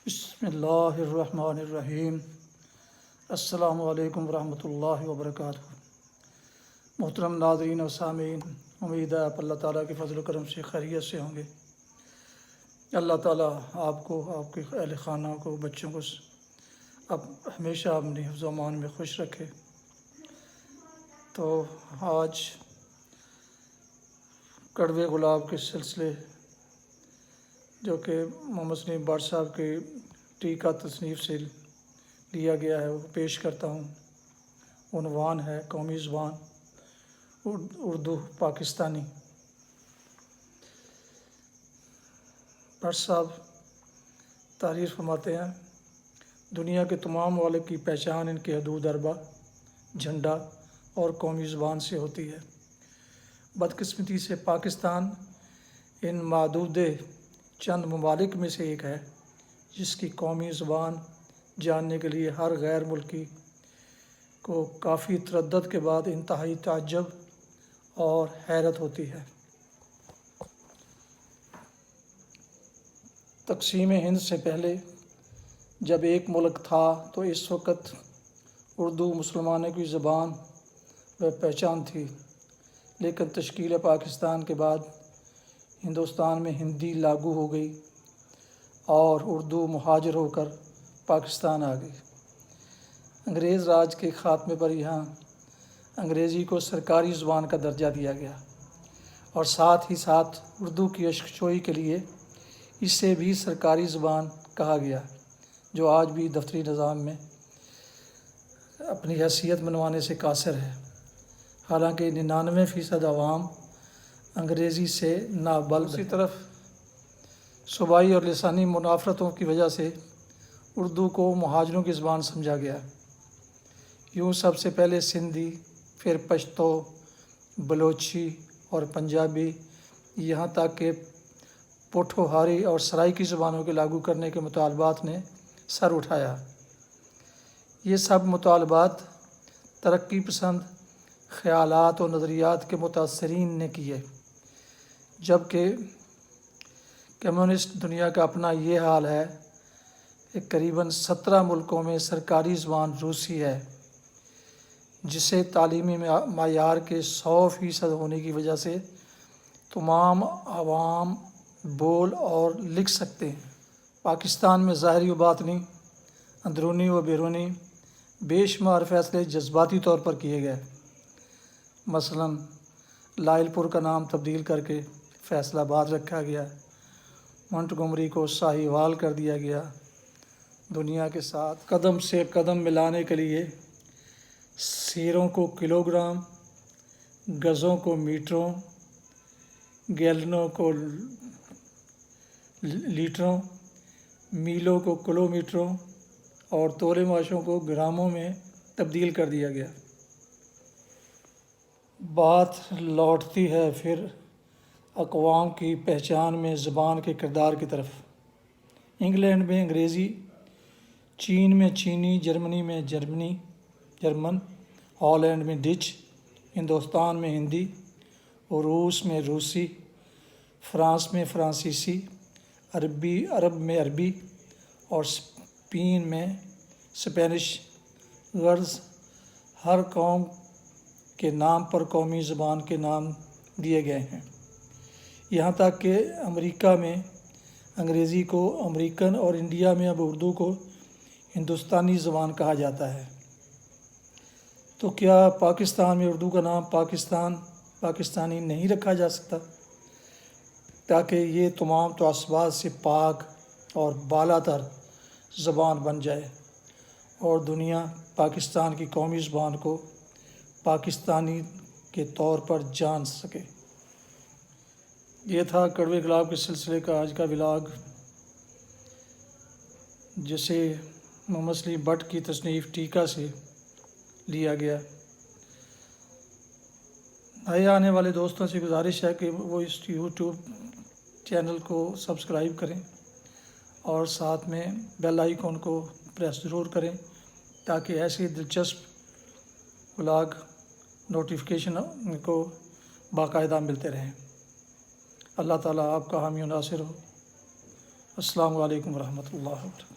بسم اللہ الرحمن الرحیم۔ السلام علیکم ورحمۃ اللہ وبرکاتہ۔ محترم ناظرین و سامعین، امید ہے آپ اللہ تعالیٰ کے فضل و کرم سے خیریت سے ہوں گے۔ اللہ تعالیٰ آپ کو، آپ کے اہل خانہ کو، بچوں کو اب ہمیشہ اپنی حفظ و امان میں خوش رکھے۔ تو آج کڑوے گلاب کے سلسلے جو کہ محمد سلیم بٹ صاحب کے ٹیکہ تصنیف سے لیا گیا ہے وہ پیش کرتا ہوں۔ عنوان ہے قومی زبان اردو پاکستانی۔ بٹ صاحب تعریف فرماتے ہیں، دنیا کے تمام ممالک کی پہچان ان کے حدود اربع، جھنڈا اور قومی زبان سے ہوتی ہے۔ بدقسمتی سے پاکستان ان معدود چند ممالک میں سے ایک ہے جس کی قومی زبان جاننے کے لیے ہر غیر ملکی کو کافی تردد کے بعد انتہائی تعجب اور حیرت ہوتی ہے۔ تقسیم ہند سے پہلے جب ایک ملک تھا تو اس وقت اردو مسلمانوں کی زبان و پہچان تھی، لیکن تشکیل پاکستان کے بعد ہندوستان میں ہندی لاگو ہو گئی اور اردو مہاجر ہو کر پاکستان آ گئی۔ انگریز راج کے خاتمے پر یہاں انگریزی کو سرکاری زبان کا درجہ دیا گیا اور ساتھ ہی ساتھ اردو کی اشکچوئی کے لیے اسے بھی سرکاری زبان کہا گیا، جو آج بھی دفتری نظام میں اپنی حیثیت منوانے سے قاصر ہے۔ حالانکہ 99% عوام انگریزی سے نابلد۔ دوسری طرف صوبائی اور لسانی منافرتوں کی وجہ سے اردو کو مہاجروں کی زبان سمجھا گیا۔ یوں سب سے پہلے سندھی، پھر پشتو، بلوچی اور پنجابی، یہاں تک کہ پوٹھوہاری اور سرائیکی زبانوں کے لاگو کرنے کے مطالبات نے سر اٹھایا۔ یہ سب مطالبات ترقی پسند خیالات و نظریات کے متاثرین نے کیے، جبکہ کمیونسٹ دنیا کا اپنا یہ حال ہے کہ قریباً 17 ملکوں میں سرکاری زبان روسی ہے، جسے تعلیمی معیار کے 100% ہونے کی وجہ سے تمام عوام بول اور لکھ سکتے ہیں۔ پاکستان میں ظاہری و باطنی، اندرونی و بیرونی بے شمار فیصلے جذباتی طور پر کیے گئے۔ مثلاً لائل پور کا نام تبدیل کر کے فیصل آباد رکھا گیا، منٹگمری کو ساہیوال کر دیا گیا۔ دنیا کے ساتھ قدم سے قدم ملانے کے لیے سیروں کو کلو گرام، گزوں کو میٹروں، گیلنوں کو لیٹروں، میلوں کو کلو میٹروں اور تولے ماشوں کو گراموں میں تبدیل کر دیا گیا۔ بات لوٹتی ہے پھر اقوام کی پہچان میں زبان کے کردار کی طرف۔ انگلینڈ میں انگریزی، چین میں چینی، جرمنی میں جرمن، ہالینڈ میں ڈچ، ہندوستان میں ہندی، اور روس میں روسی، فرانس میں فرانسیسی، عرب میں عربی اور اسپین میں اسپینش۔ غرض ہر قوم کے نام پر قومی زبان کے نام دیے گئے ہیں۔ یہاں تک کہ امریکہ میں انگریزی کو امریکن اور انڈیا میں اب اردو کو ہندوستانی زبان کہا جاتا ہے۔ تو کیا پاکستان میں اردو کا نام پاکستانی نہیں رکھا جا سکتا تاکہ یہ تمام تعصبات سے پاک اور بالا تر زبان بن جائے اور دنیا پاکستان کی قومی زبان کو پاکستانی کے طور پر جان سکے؟ یہ تھا کڑوے گلاب کے سلسلے کا آج کا ولاگ، جسے محمد سلیم بٹ کی تصنیف ٹیکہ سے لیا گیا۔ نئے آنے والے دوستوں سے گزارش ہے کہ وہ اس یوٹیوب چینل کو سبسکرائب کریں اور ساتھ میں بیل آئیکن کو پریس ضرور کریں تاکہ ایسے دلچسپ ولاگ نوٹیفیکیشن کو باقاعدہ ملتے رہیں۔ اللہ تعالیٰ آپ کا حامی و ناصر ہو۔ السلام علیکم ورحمۃ اللہ وبرکاتہ۔